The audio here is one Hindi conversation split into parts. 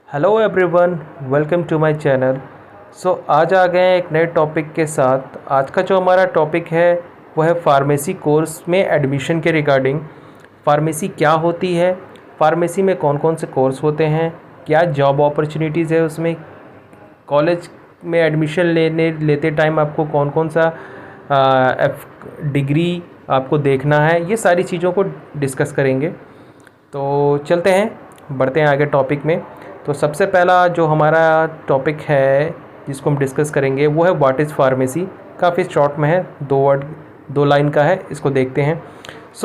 Hello everyone, welcome to my channel. आज आ गए हैं एक नए टॉपिक के साथ। आज का जो हमारा टॉपिक है वो है फार्मेसी कोर्स में एडमिशन के रिगार्डिंग। फार्मेसी क्या होती है, फार्मेसी में कौन कौन से कोर्स होते हैं, क्या जॉब अपॉर्चुनिटीज़ है उसमें, कॉलेज में एडमिशन लेते टाइम आपको कौन कौन सा डिग्री आपको देखना है, ये सारी चीज़ों को डिस्कस करेंगे। तो चलते हैं, बढ़ते हैं आगे टॉपिक में। तो सबसे पहला जो हमारा टॉपिक है जिसको हम डिस्कस करेंगे वो है व्हाट इज़ फार्मेसी। काफ़ी शॉर्ट में है, दो लाइन का है, इसको देखते हैं।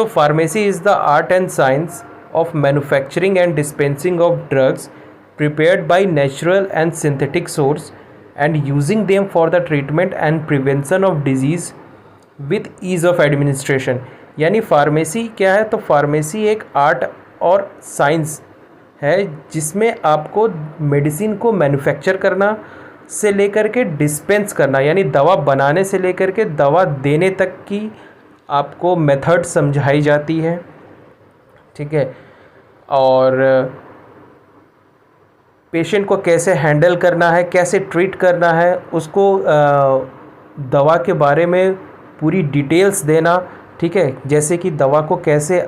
Pharmacy is the art and science of manufacturing and dispensing of drugs prepared by natural and synthetic source and using them for the treatment and prevention of disease with ease of administration. यानी फार्मेसी क्या है, तो फार्मेसी एक आर्ट और साइंस है जिसमें आपको मेडिसिन को मैन्युफैक्चर करना से लेकर के डिस्पेंस करना, यानी दवा बनाने से लेकर के दवा देने तक की आपको मेथड समझाई जाती है। ठीक है, और पेशेंट को कैसे हैंडल करना है, कैसे ट्रीट करना है, उसको दवा के बारे में पूरी डिटेल्स देना। ठीक है, जैसे कि दवा को कैसे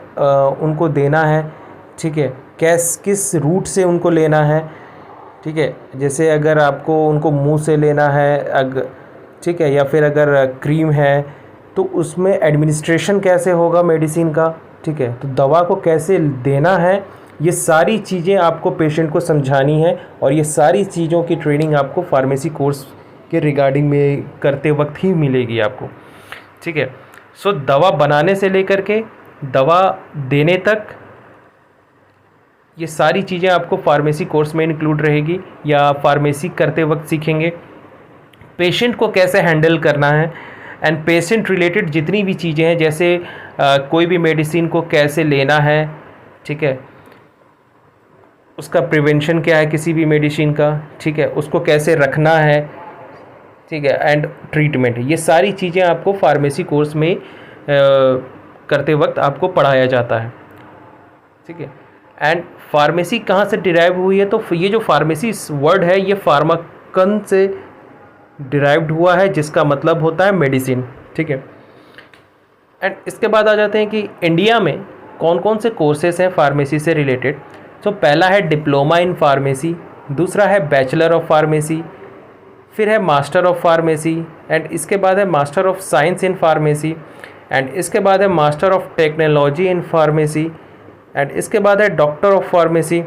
उनको देना है, ठीक है, किस रूट से उनको लेना है। ठीक है, जैसे अगर आपको उनको मुंह से लेना है ठीक है, या फिर अगर क्रीम है तो उसमें एडमिनिस्ट्रेशन कैसे होगा मेडिसिन का। ठीक है, तो दवा को कैसे देना है, ये सारी चीज़ें आपको पेशेंट को समझानी है, और ये सारी चीज़ों की ट्रेनिंग आपको फार्मेसी कोर्स के रिगार्डिंग में करते वक्त ही मिलेगी आपको। ठीक है, दवा बनाने से लेकर के दवा देने तक ये सारी चीज़ें आपको फार्मेसी कोर्स में इंक्लूड रहेगी या फार्मेसी करते वक्त सीखेंगे। पेशेंट को कैसे हैंडल करना है एंड पेशेंट रिलेटेड जितनी भी चीज़ें हैं, जैसे कोई भी मेडिसिन को कैसे लेना है, ठीक है, उसका प्रिवेंशन क्या है किसी भी मेडिसिन का, ठीक है, उसको कैसे रखना है, ठीक है, एंड ट्रीटमेंट, ये सारी चीज़ें आपको फार्मेसी कोर्स में करते वक्त आपको पढ़ाया जाता है। ठीक है, एंड फार्मेसी कहाँ से डिराइव हुई है, तो ये जो फार्मेसी वर्ड है ये फार्माकन से डिराइव्ड हुआ है, जिसका मतलब होता है मेडिसिन। ठीक है, एंड इसके बाद आ जाते हैं कि इंडिया में कौन कौन से कोर्सेज हैं फार्मेसी से रिलेटेड। पहला है डिप्लोमा इन फार्मेसी, दूसरा है बैचलर ऑफ फार्मेसी, फिर है मास्टर ऑफ फार्मेसी, एंड इसके बाद है master of science in pharmacy, and इसके बाद है master of technology in pharmacy, and इसके बाद है डॉक्टर ऑफ फार्मेसी,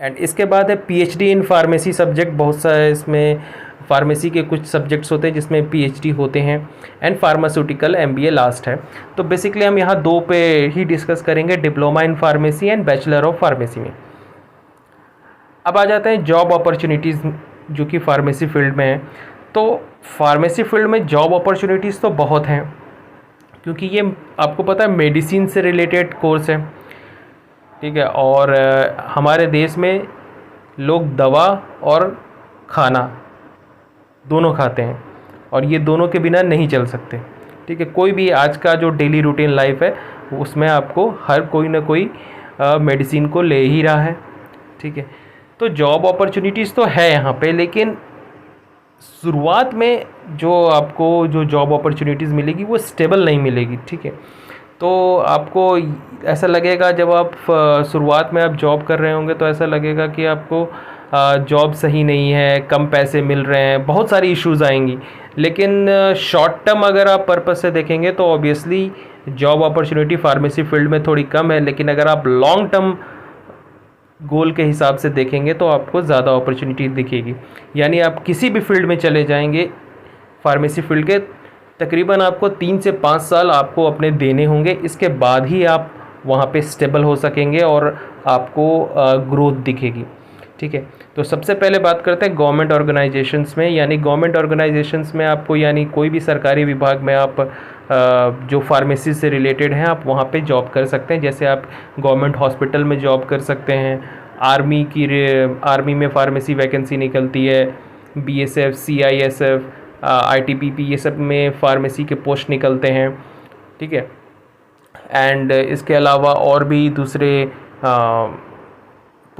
एंड इसके बाद है पीएचडी इन फार्मेसी सब्जेक्ट। बहुत सारे इसमें फार्मेसी के कुछ सब्जेक्ट्स होते हैं जिसमें पीएचडी होते हैं, एंड फार्मास्यूटिकल एमबीए लास्ट है। तो बेसिकली हम यहाँ दो पे ही डिस्कस करेंगे, diploma in pharmacy and bachelor of pharmacy में। अब आ जाते हैं जॉब अपॉर्चुनिटीज़ जो कि फार्मेसी फील्ड में है। तो फार्मेसी फील्ड में जॉब अपॉर्चुनिटीज़ तो बहुत हैं, क्योंकि ये आपको पता है मेडिसिन से रिलेटेड कोर्स है। ठीक है, और हमारे देश में लोग दवा और खाना दोनों खाते हैं, और ये दोनों के बिना नहीं चल सकते। ठीक है, कोई भी आज का जो डेली रूटीन लाइफ है उसमें आपको हर कोई ना कोई मेडिसिन को ले ही रहा है। ठीक है, तो जॉब अपॉर्चुनिटीज़ तो है यहाँ पे, लेकिन शुरुआत में जो आपको जो जॉब अपॉर्चुनिटीज़ मिलेगी वो स्टेबल नहीं मिलेगी। ठीक है, तो आपको ऐसा लगेगा जब आप शुरुआत में आप जॉब कर रहे होंगे तो ऐसा लगेगा कि आपको जॉब सही नहीं है, कम पैसे मिल रहे हैं, बहुत सारी इश्यूज़ आएंगी। लेकिन शॉर्ट टर्म अगर आप पर्पस से देखेंगे तो obviously job opportunity pharmacy field में थोड़ी कम है, लेकिन अगर आप लॉन्ग टर्म गोल के हिसाब से देखेंगे तो आपको ज़्यादा अपॉर्चुनिटी दिखेगी। यानी आप किसी भी फील्ड में चले जाएंगे फार्मेसी फील्ड के, तकरीबन आपको 3 से 5 साल आपको अपने देने होंगे, इसके बाद ही आप वहाँ पे स्टेबल हो सकेंगे और आपको ग्रोथ दिखेगी। ठीक है, तो सबसे पहले बात करते हैं गवर्नमेंट ऑर्गेनाइजेशंस में। यानी गवर्नमेंट ऑर्गेनाइजेशंस में आपको, यानी कोई भी सरकारी विभाग में आप जो फार्मेसी से रिलेटेड हैं आप वहाँ पे जॉब कर सकते हैं। जैसे आप गवर्नमेंट हॉस्पिटल में जॉब कर सकते हैं, आर्मी में फार्मेसी वैकेंसी निकलती है, बीएसएफ, सीआईएसएफ, आईटीबीपी, ये सब में फार्मेसी के पोस्ट निकलते हैं। ठीक है, एंड इसके अलावा और भी दूसरे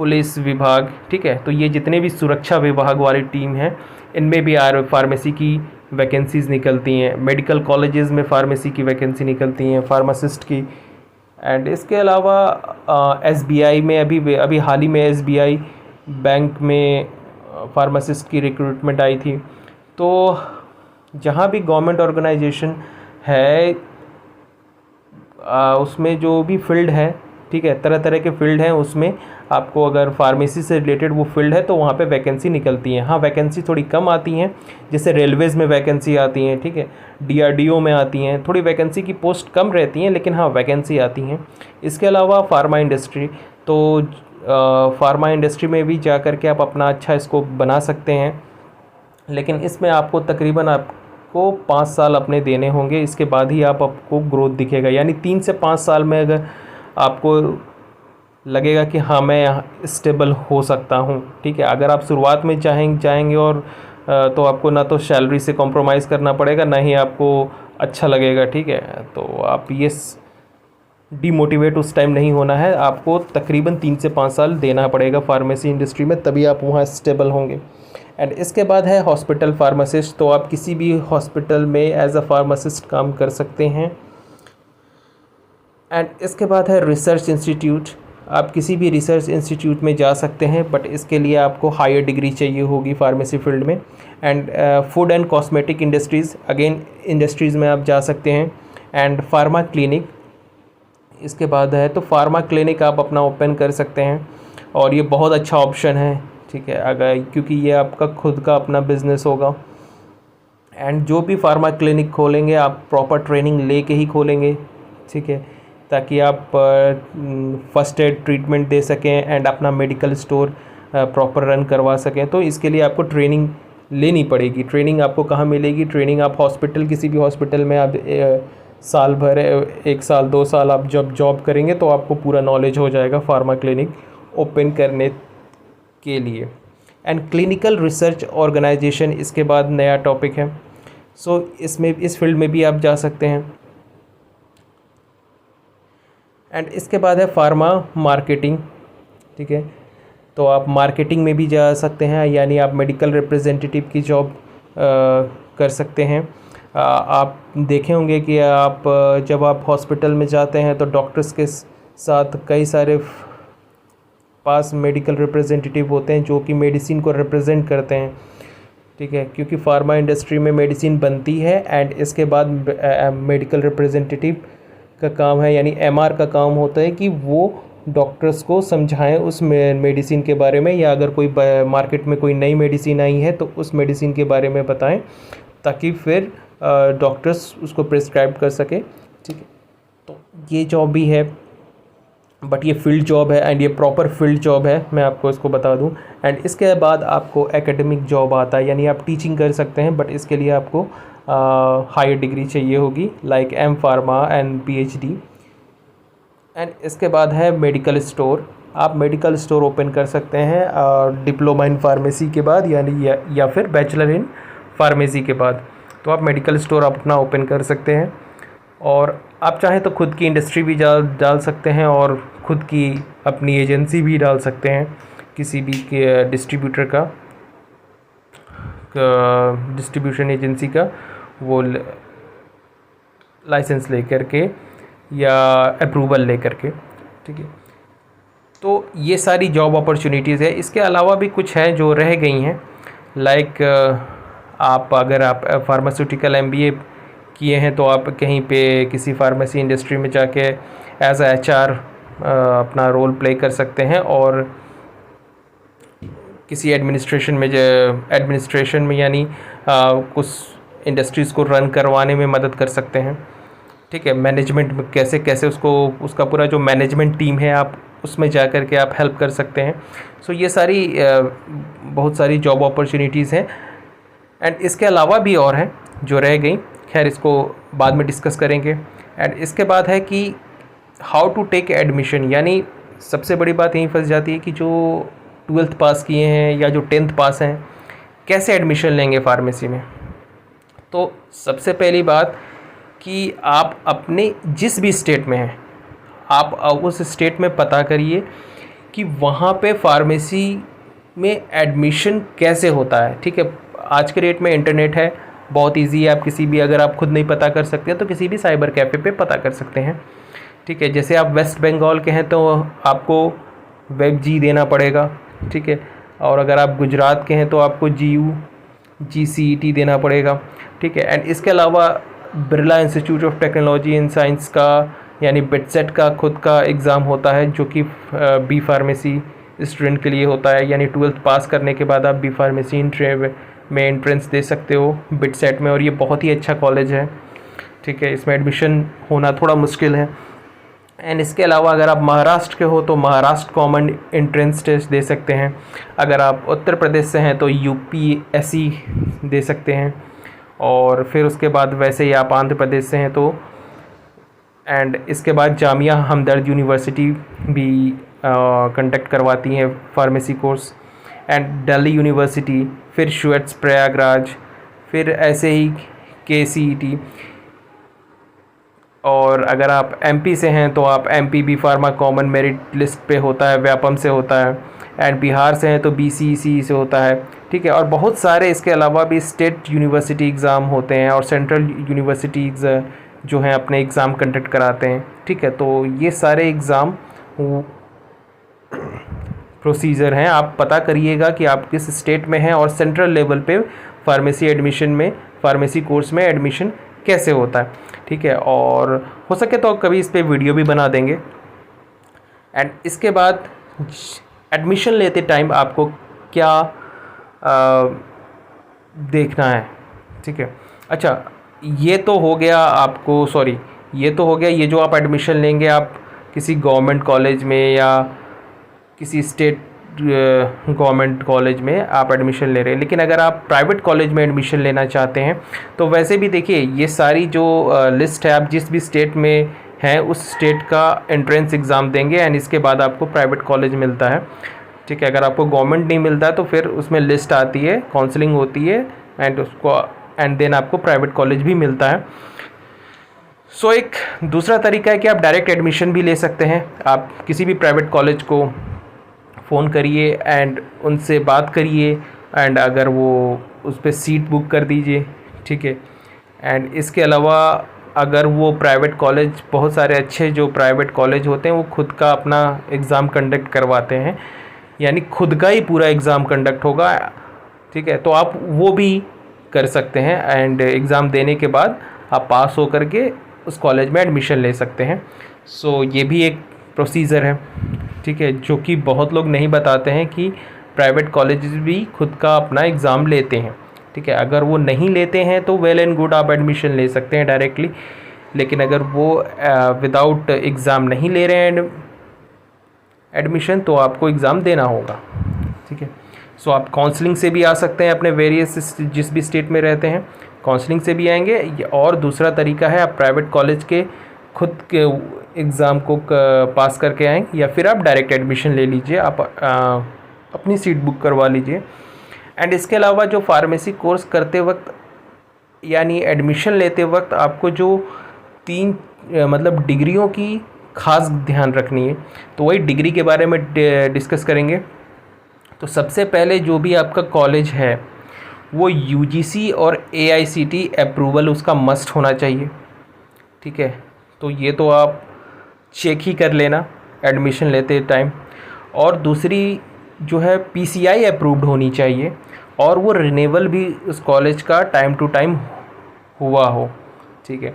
पुलिस विभाग, ठीक है। तो ये जितने भी सुरक्षा विभाग वाली टीम है, इनमें भी फार्मेसी की वैकेंसीज़ निकलती हैं। मेडिकल कॉलेजेस में फार्मेसी की वैकेंसी निकलती हैं, फार्मासिस्ट की। एंड इसके अलावा एसबीआई में अभी हाल ही में एसबीआई बैंक में फार्मासिस्ट की रिक्रूटमेंट आई थी। तो जहाँ भी गवर्नमेंट ऑर्गेनाइजेशन है उसमें जो भी फील्ड है, ठीक है, तरह तरह के फील्ड हैं, उसमें आपको अगर फार्मेसी से रिलेटेड वो फील्ड है तो वहाँ पे वैकेंसी निकलती हैं। हाँ, वैकेंसी थोड़ी कम आती हैं, जैसे रेलवेज़ में वैकेंसी आती हैं, ठीक है, डीआरडीओ में आती हैं, थोड़ी वैकेंसी की पोस्ट कम रहती हैं, लेकिन हाँ वैकेंसी आती हैं। इसके अलावा फार्मा इंडस्ट्री, तो फार्मा इंडस्ट्री में भी जा कर के आप अपना अच्छा स्कोप बना सकते हैं, लेकिन इसमें आपको तकरीबन आपको 5 साल अपने देने होंगे। इसके बाद ही आपको ग्रोथ दिखेगा, यानी 3 से 5 साल में अगर आपको लगेगा कि हाँ मैं यहाँ स्टेबल हो सकता हूँ, ठीक है। अगर आप शुरुआत में चाहेंगे और तो आपको ना तो सैलरी से कॉम्प्रोमाइज़ करना पड़ेगा, ना ही आपको अच्छा लगेगा, ठीक है। तो आप ये डीमोटिवेट उस टाइम नहीं होना है, आपको तकरीबन 3 से 5 साल देना पड़ेगा फार्मेसी इंडस्ट्री में, तभी आप वहाँ स्टेबल होंगे। एंड इसके बाद है हॉस्पिटल फार्मासिस्ट, तो आप किसी भी हॉस्पिटल में एज अ फार्मासिस्ट काम कर सकते हैं। एंड इसके बाद है रिसर्च इंस्टीट्यूट, आप किसी भी रिसर्च इंस्टीट्यूट में जा सकते हैं, बट इसके लिए आपको हायर डिग्री चाहिए होगी फार्मेसी फील्ड में। And food and cosmetic industries, again industries में आप जा सकते हैं। एंड फार्मा क्लिनिक, इसके बाद है तो फार्मा क्लिनिक आप अपना ओपन कर सकते हैं, और ये बहुत अच्छा ऑप्शन है, ठीक है, अगर क्योंकि ये आपका खुद का अपना बिजनेस होगा। एंड जो भी फार्मा क्लिनिक खोलेंगे आप प्रॉपर ट्रेनिंग ले के ही खोलेंगे, ठीक है, ताकि आप फर्स्ट एड ट्रीटमेंट दे सकें एंड अपना मेडिकल स्टोर प्रॉपर रन करवा सकें। तो इसके लिए आपको ट्रेनिंग लेनी पड़ेगी। ट्रेनिंग आपको कहाँ मिलेगी? ट्रेनिंग आप हॉस्पिटल, किसी भी हॉस्पिटल में आप साल भर, 1 साल 2 साल आप जब जॉब करेंगे तो आपको पूरा नॉलेज हो जाएगा फार्मा क्लिनिक ओपन करने के लिए। एंड क्लिनिकल रिसर्च ऑर्गेनाइजेशन इसके बाद नया टॉपिक है, सो इसमें इस फील्ड में भी आप जा सकते हैं। एंड इसके बाद है फार्मा मार्केटिंग, ठीक है, तो आप मार्केटिंग में भी जा सकते हैं, यानी आप मेडिकल रिप्रेजेंटेटिव की जॉब कर सकते हैं। आप देखे होंगे कि आप जब आप हॉस्पिटल में जाते हैं तो डॉक्टर्स के साथ कई सारे पास मेडिकल रिप्रेजेंटेटिव होते हैं जो कि मेडिसिन को रिप्रेजेंट करते हैं, ठीक है, क्योंकि फार्मा इंडस्ट्री में मेडिसिन बनती है। एंड इसके बाद मेडिकल रिप्रेजेंटेटिव का काम है, यानी एमआर का काम होता है कि वो डॉक्टर्स को समझाएं उस मेडिसिन के बारे में, या अगर कोई मार्केट में कोई नई मेडिसिन आई है तो उस मेडिसिन के बारे में बताएं, ताकि फिर डॉक्टर्स उसको प्रिस्क्राइब कर सके, ठीक है। तो ये जॉब भी है, बट ये फील्ड जॉब है एंड ये प्रॉपर फील्ड जॉब है, मैं आपको इसको बता दूं। एंड इसके बाद आपको एकेडमिक जॉब आता है, यानी आप टीचिंग कर सकते हैं, बट इसके लिए आपको हायर डिग्री चाहिए होगी, like M pharma and PhD. And इसके बाद है मेडिकल स्टोर, आप मेडिकल स्टोर ओपन कर सकते हैं डिप्लोमा इन फार्मेसी के बाद, यानी या फिर बैचलर इन फार्मेसी के बाद, तो आप मेडिकल स्टोर अपना ओपन कर सकते हैं। और आप चाहें तो खुद की इंडस्ट्री भी डाल सकते हैं, और खुद की अपनी एजेंसी भी डाल सकते हैं, किसी भी के डिस्ट्रीब्यूटर का डिस्ट्रीब्यूशन एजेंसी का वो लाइसेंस लेकर के या अप्रूवल लेकर के, ठीक है। तो ये सारी जॉब अपॉर्चुनिटीज़ है। इसके अलावा भी कुछ हैं जो रह गई हैं, लाइक अगर आप फार्मास्यूटिकल एमबीए किए हैं तो आप कहीं पे किसी फार्मेसी इंडस्ट्री में जाके एज अ एचआर अपना रोल प्ले कर सकते हैं, और किसी एडमिनिस्ट्रेशन में यानी कुछ इंडस्ट्रीज़ को रन करवाने में मदद कर सकते हैं, ठीक है। मैनेजमेंट में कैसे उसका पूरा जो मैनेजमेंट टीम है आप उसमें जा कर के आप हेल्प कर सकते हैं। सो ये सारी बहुत सारी जॉब अपॉर्चुनिटीज़ हैं। एंड इसके अलावा भी और हैं जो रह गई, खैर इसको बाद में डिस्कस करेंगे। एंड इसके बाद है कि हाउ टू टेक एडमिशन, यानी सबसे बड़ी बात यहीं फंस जाती है कि जो 12th पास किए हैं या जो 10th पास हैं कैसे एडमिशन लेंगे फार्मेसी में। तो सबसे पहली बात कि आप अपने जिस भी स्टेट में हैं आप उस स्टेट में पता करिए कि वहाँ पे फार्मेसी में एडमिशन कैसे होता है। ठीक है, आज के डेट में इंटरनेट है, बहुत इजी है, आप किसी भी, अगर आप खुद नहीं पता कर सकते हैं तो किसी भी साइबर कैफ़े पे पता कर सकते हैं। ठीक है, जैसे आप वेस्ट बंगाल के हैं तो आपको वेब जी देना पड़ेगा। ठीक है, और अगर आप गुजरात के हैं तो आपको GCET देना पड़ेगा। ठीक है, एंड इसके अलावा Birla institute of technology and science का यानी बिटसेट का खुद का एग्ज़ाम होता है, जो कि बी फार्मेसी स्टूडेंट के लिए होता है। यानी 12th पास करने के बाद आप बी फार्मेसी में एंट्रेंस दे सकते हो बिटसेट में, और ये बहुत ही अच्छा कॉलेज है। ठीक है, इसमें एडमिशन होना थोड़ा मुश्किल है। एंड इसके अलावा अगर आप महाराष्ट्र के हो तो महाराष्ट्र कॉमन एंट्रेंस टेस्ट दे सकते हैं। अगर आप उत्तर प्रदेश से हैं तो UPSC दे सकते हैं। और फिर उसके बाद वैसे ही आप आंध्र प्रदेश से हैं तो, एंड इसके बाद जामिया हमदर्द यूनिवर्सिटी भी कंडक्ट करवाती हैं pharmacy course, and Delhi university, फिर श्वेट्स प्रयागराज, फिर ऐसे ही KCET। और अगर आप MP से हैं तो आप MP B pharma common merit list पे होता है, व्यापम से होता है। एंड बिहार से हैं तो BCEC से होता है। ठीक है, और बहुत सारे इसके अलावा भी स्टेट यूनिवर्सिटी एग्ज़ाम होते हैं और सेंट्रल यूनिवर्सिटीज़ जो हैं अपने एग्ज़ाम कंडक्ट कराते हैं। ठीक है, तो ये सारे एग्ज़ाम प्रोसीजर हैं, आप पता करिएगा कि आप किस स्टेट में हैं और सेंट्रल लेवल पे फार्मेसी एडमिशन में, फार्मेसी कोर्स में एडमिशन कैसे होता है। ठीक है, और हो सके तो कभी इस पे वीडियो भी बना देंगे। एंड इसके बाद एडमिशन लेते टाइम आपको क्या देखना है। ठीक है, अच्छा ये तो हो गया आपको, सॉरी ये तो हो गया, ये जो आप एडमिशन लेंगे आप किसी गवर्नमेंट कॉलेज में या किसी स्टेट गवर्नमेंट कॉलेज में आप एडमिशन ले रहे हैं। लेकिन अगर आप प्राइवेट कॉलेज में एडमिशन लेना चाहते हैं तो वैसे भी देखिए ये सारी जो लिस्ट है, आप जिस भी स्टेट में हैं उस स्टेट का एंट्रेंस एग्ज़ाम देंगे एंड इसके बाद आपको प्राइवेट कॉलेज मिलता है। ठीक है, अगर आपको गवर्नमेंट नहीं मिलता है तो फिर उसमें लिस्ट आती है, काउंसलिंग होती है एंड देन आपको प्राइवेट कॉलेज भी मिलता है। सो एक दूसरा तरीका है कि आप डायरेक्ट एडमिशन भी ले सकते हैं। आप किसी भी प्राइवेट कॉलेज को फ़ोन करिए एंड उनसे बात करिए एंड अगर वो उस पर सीट बुक कर दीजिए। ठीक है, एंड इसके अलावा अगर वो प्राइवेट कॉलेज, बहुत सारे अच्छे जो प्राइवेट कॉलेज होते हैं वो खुद का अपना एग्ज़ाम कंडक्ट करवाते हैं, यानी खुद का ही पूरा एग्ज़ाम कंडक्ट होगा। ठीक है, तो आप वो भी कर सकते हैं एंड एग्ज़ाम देने के बाद आप पास हो करके उस कॉलेज में एडमिशन ले सकते हैं। सो ये भी एक प्रोसीजर है। ठीक है, जो कि बहुत लोग नहीं बताते हैं कि प्राइवेट कॉलेजेस भी खुद का अपना एग्ज़ाम लेते हैं। ठीक है, अगर वो नहीं लेते हैं तो वेल एंड गुड, आप एडमिशन ले सकते हैं डायरेक्टली। लेकिन अगर वो विदाउट एग्ज़ाम नहीं ले रहे हैं एडमिशन तो आपको एग्ज़ाम देना होगा। ठीक है, सो आप काउंसलिंग से भी आ सकते हैं, अपने वेरियस जिस भी स्टेट में रहते हैं काउंसलिंग से भी आएंगे। और दूसरा तरीका है आप प्राइवेट कॉलेज के खुद के एग्ज़ाम को पास करके आएंगे, या फिर आप डायरेक्ट एडमिशन ले लीजिए, आप अपनी सीट बुक करवा लीजिए। एंड इसके अलावा जो फार्मेसी कोर्स करते वक्त यानी एडमिशन लेते वक्त आपको जो 3 मतलब डिग्रियों की खास ध्यान रखनी है, तो वही डिग्री के बारे में डिस्कस करेंगे। तो सबसे पहले जो भी आपका कॉलेज है वो UGC और AICTE अप्रूवल उसका मस्ट होना चाहिए। ठीक है, तो ये तो आप चेक ही कर लेना एडमिशन लेते टाइम। और दूसरी जो है PCI अप्रूव्ड होनी चाहिए और वो रिन्यूअल भी उस कॉलेज का टाइम टू टाइम हुआ हो। ठीक है,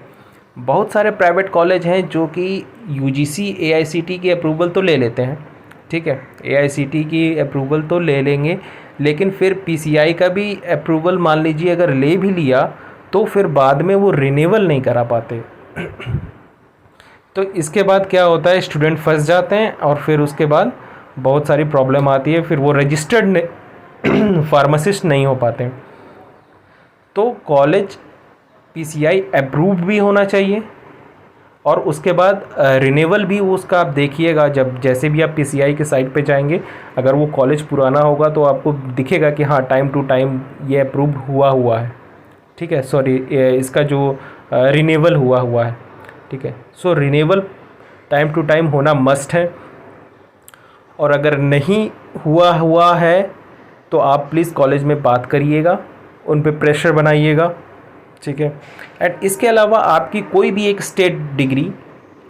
बहुत सारे प्राइवेट कॉलेज हैं जो कि UGC AICTE की अप्रूवल तो ले लेते हैं। ठीक है, AICTE की अप्रूवल तो ले लेंगे, लेकिन फिर PCI का भी अप्रूवल मान लीजिए अगर ले भी लिया तो फिर बाद में वो रिन्यूअल नहीं करा पाते। तो इसके बाद क्या होता है, स्टूडेंट फंस जाते हैं और फिर उसके बाद बहुत सारी प्रॉब्लम आती है, फिर वो रजिस्टर्ड फार्मासिस्ट नहीं हो पाते। तो कॉलेज PCI अप्रूव्ड भी होना चाहिए और उसके बाद रिन्यूअल भी उसका आप देखिएगा, जब जैसे भी आप PCI के साइट पे जाएंगे, अगर वो कॉलेज पुराना होगा तो आपको दिखेगा कि हाँ टाइम टू टाइम ये अप्रूव हुआ है। ठीक है, सॉरी इसका जो रिन्यूअल हुआ है। ठीक है, सो रिन्यूअल टाइम टू टाइम होना मस्ट है। और अगर नहीं हुआ है तो आप प्लीज़ कॉलेज में बात करिएगा, उन पे प्रेशर बनाइएगा, ठीक है। एंड इसके अलावा आपकी कोई भी एक स्टेट डिग्री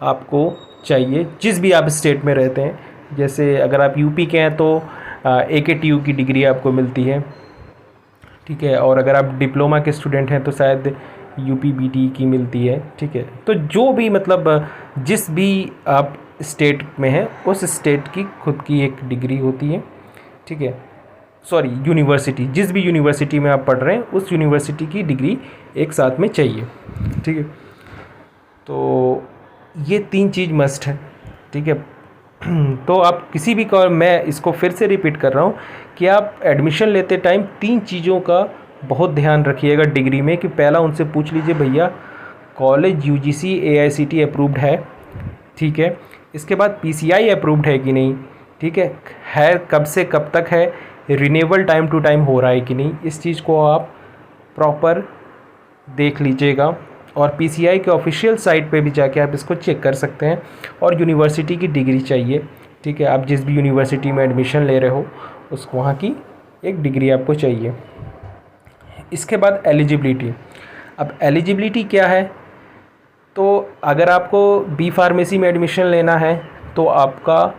आपको चाहिए, जिस भी आप स्टेट में रहते हैं। जैसे अगर आप यूपी के हैं तो AKTU की डिग्री आपको मिलती है, ठीक है। और अगर आप डिप्लोमा के स्टूडेंट हैं तो शायद UPBT की मिलती है, ठीक है। तो जो भी मतलब जिस भी आप स्टेट में हैं उस स्टेट की खुद की एक डिग्री होती है, ठीक है। सॉरी, यूनिवर्सिटी, जिस भी यूनिवर्सिटी में आप पढ़ रहे हैं उस यूनिवर्सिटी की डिग्री एक साथ में चाहिए, ठीक है। तो ये 3 चीज़ मस्ट है, ठीक है। तो आप किसी भी मैं इसको फिर से रिपीट कर रहा हूँ कि आप एडमिशन लेते टाइम 3 चीज़ों का बहुत ध्यान रखिएगा डिग्री में। कि पहला उनसे पूछ लीजिए भैया कॉलेज UGC AICTE अप्रूव्ड है, ठीक है। इसके बाद PCI अप्रूव्ड है कि नहीं, ठीक है कब से कब तक है, रिन्यूएबल टाइम टू टाइम हो रहा है कि नहीं, इस चीज़ को आप प्रॉपर देख लीजिएगा। और PCI के ऑफिशियल साइट पे भी जाके आप इसको चेक कर सकते हैं। और यूनिवर्सिटी की डिग्री चाहिए, ठीक है। आप जिस भी यूनिवर्सिटी में एडमिशन ले रहे हो उसको वहाँ की एक डिग्री आपको चाहिए। इसके बाद एलिजिबिलिटी। अब एलिजिबिलिटी क्या है, तो अगर आपको B फार्मेसी में एडमिशन लेना है तो आपका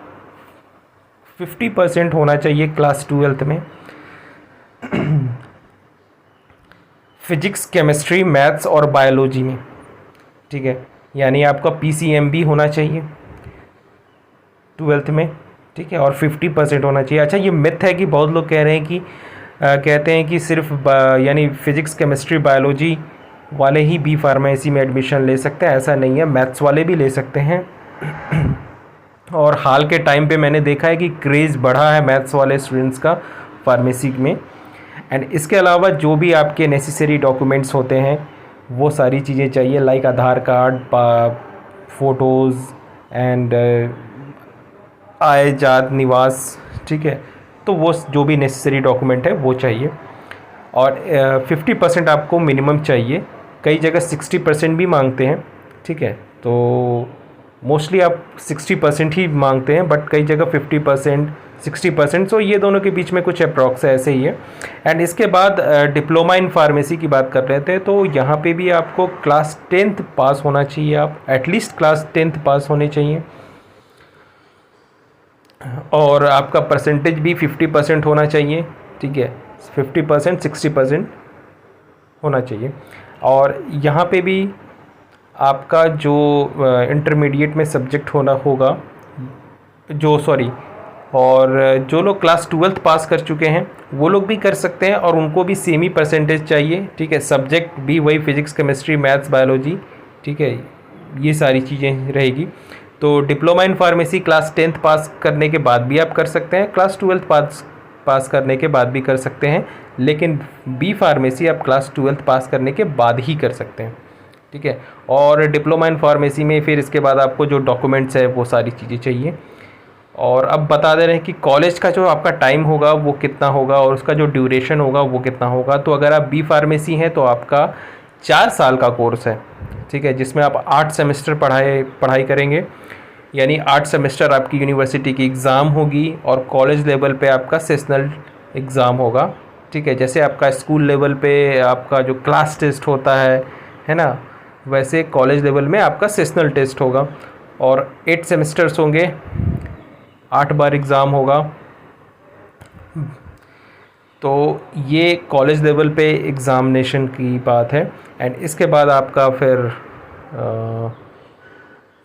50% होना चाहिए क्लास 12th में फिजिक्स, केमिस्ट्री, मैथ्स और बायोलॉजी में, ठीक है। यानी आपका PCMB होना चाहिए 12th में, ठीक है। और 50% होना चाहिए। अच्छा, ये मिथ है कि बहुत लोग कह रहे हैं कि कहते हैं कि सिर्फ यानी फिजिक्स, केमिस्ट्री, बायोलॉजी वाले ही B फार्मेसी में एडमिशन ले सकते हैं। ऐसा नहीं है, मैथ्स वाले भी ले सकते हैं। और हाल के टाइम पे मैंने देखा है कि क्रेज़ बढ़ा है मैथ्स वाले स्टूडेंट्स का फार्मेसी में। एंड इसके अलावा जो भी आपके नेसेसरी डॉक्यूमेंट्स होते हैं वो सारी चीज़ें चाहिए, like Aadhaar card, photos and आय, जात, निवास, ठीक है। तो वो जो भी नेसेसरी डॉक्यूमेंट है वो चाहिए। और 50% आपको मिनिमम चाहिए। कई जगह 60% भी मांगते हैं, ठीक है। तो मोस्टली आप 60% ही मांगते हैं, बट कई जगह 50%, 60%, सो ये दोनों के बीच में कुछ अप्रॉक्स ऐसे ही है। एंड इसके बाद डिप्लोमा इन फार्मेसी की बात कर रहे थे, तो यहाँ पे भी आपको क्लास 10th पास होना चाहिए। आप एटलीस्ट क्लास 10th पास होने चाहिए। और आपका परसेंटेज भी 50% होना चाहिए, ठीक है। 50%, 60% होना चाहिए। और यहाँ पे भी आपका जो इंटरमीडिएट में सब्जेक्ट होना होगा, और जो लोग क्लास 12th पास कर चुके हैं वो लोग भी कर सकते हैं और उनको भी सेम ही परसेंटेज चाहिए, ठीक है। सब्जेक्ट भी वही फिजिक्स, केमिस्ट्री, मैथ्स, बायोलॉजी, ठीक है। ये सारी चीज़ें रहेगी। तो diploma in pharmacy class 10th पास करने के बाद भी आप कर सकते हैं, क्लास 12th पास करने के बाद भी कर सकते हैं। लेकिन B फार्मेसी आप क्लास 12th पास करने के बाद ही कर सकते हैं, ठीक है। और डिप्लोमा इन फार्मेसी में फिर इसके बाद आपको जो डॉक्यूमेंट्स है वो सारी चीज़ें चाहिए। और अब बता दे रहे हैं कि कॉलेज का जो आपका टाइम होगा वो कितना होगा और उसका जो ड्यूरेशन होगा वो कितना होगा। तो अगर आप B फार्मेसी हैं तो आपका 4 साल का कोर्स है, ठीक है, जिसमें आप 8 सेमेस्टर पढ़ाई करेंगे। यानी 8 सेमेस्टर आपकी यूनिवर्सिटी की एग्ज़ाम होगी और कॉलेज लेवल पे आपका सेशनल एग्ज़ाम होगा, ठीक है। जैसे आपका स्कूल लेवल पे आपका जो क्लास टेस्ट होता है ना, वैसे कॉलेज लेवल में आपका सेशनल टेस्ट होगा। और 8 सेमेस्टर्स होंगे, 8 बार एग्ज़ाम होगा। तो ये कॉलेज लेवल पे एग्ज़ामिनेशन की बात है। एंड इसके बाद आपका फिर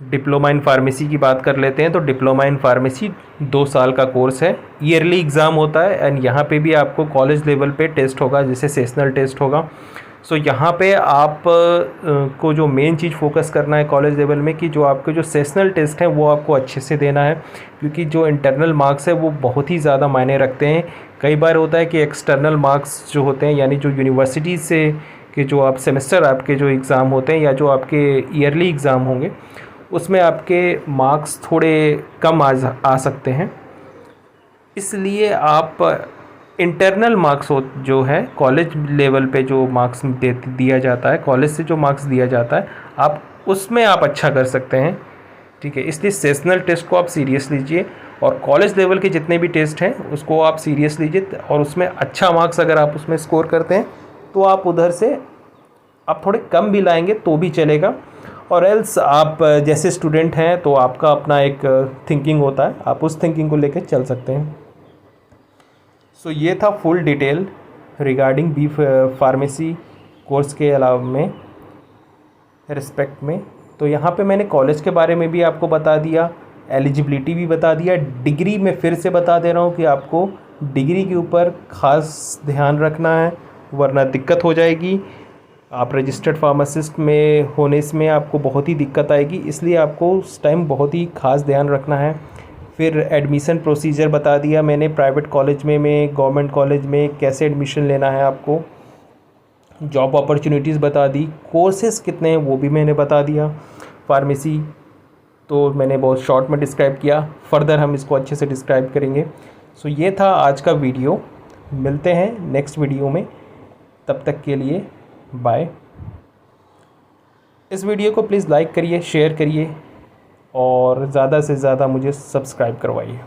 डिप्लोमा इन फार्मेसी की बात कर लेते हैं। तो डिप्लोमा इन फार्मेसी 2 साल का कोर्स है, ईयरली एग्ज़ाम होता है। एंड यहाँ पे भी आपको कॉलेज लेवल पे टेस्ट होगा, जैसे सेशनल टेस्ट होगा। सो यहाँ पे आप को जो मेन चीज़ फोकस करना है कॉलेज लेवल में कि जो आपके जो सेशनल टेस्ट हैं वो आपको अच्छे से देना है, क्योंकि जो इंटरनल मार्क्स है वो बहुत ही ज़्यादा मायने रखते हैं। कई बार होता है कि एक्सटर्नल मार्क्स जो होते हैं, यानी जो यूनिवर्सिटी से के जो आप सेमेस्टर आपके जो एग्ज़ाम होते हैं या जो आपके ईयरली एग्ज़ाम होंगे, उसमें आपके मार्क्स थोड़े कम आ सकते हैं। इसलिए आप इंटरनल मार्क्स जो है कॉलेज लेवल पे जो मार्क्स दिया जाता है, कॉलेज से जो मार्क्स दिया जाता है, आप उसमें आप अच्छा कर सकते हैं, ठीक है। इसलिए सेशनल टेस्ट को आप सीरियस लीजिए और कॉलेज लेवल के जितने भी टेस्ट हैं उसको आप सीरियस लीजिए, और उसमें अच्छा मार्क्स अगर आप उसमें स्कोर करते हैं तो आप उधर से आप थोड़े कम भी लाएंगे तो भी चलेगा। और एल्स आप जैसे स्टूडेंट हैं तो आपका अपना एक थिंकिंग होता है, आप उस थिंकिंग को लेकर चल सकते हैं। सो ये था full detail regarding B pharmacy course के अलावा में रिस्पेक्ट में। तो यहाँ पे मैंने कॉलेज के बारे में भी आपको बता दिया, एलिजिबिलिटी भी बता दिया, डिग्री में फिर से बता दे रहा हूँ कि आपको डिग्री के ऊपर ख़ास ध्यान रखना है वरना दिक्कत हो जाएगी। आप रजिस्टर्ड फार्मासिस्ट में होने में आपको बहुत ही दिक्कत आएगी, इसलिए आपको उस टाइम बहुत ही ख़ास ध्यान रखना है। फिर एडमिशन प्रोसीजर बता दिया मैंने, प्राइवेट कॉलेज में गवर्नमेंट कॉलेज में कैसे एडमिशन लेना है आपको, जॉब अपॉर्चुनिटीज़ बता दी, कोर्सेज़ कितने हैं वो भी मैंने बता दिया। फार्मेसी तो मैंने बहुत शॉर्ट में डिस्क्राइब किया, फर्दर हम इसको अच्छे से डिस्क्राइब करेंगे। सो ये था आज का वीडियो, मिलते हैं नेक्स्ट वीडियो में, तब तक के लिए बाय। इस वीडियो को प्लीज़ लाइक करिए, शेयर करिए और ज़्यादा से ज़्यादा मुझे सब्सक्राइब करवाइए।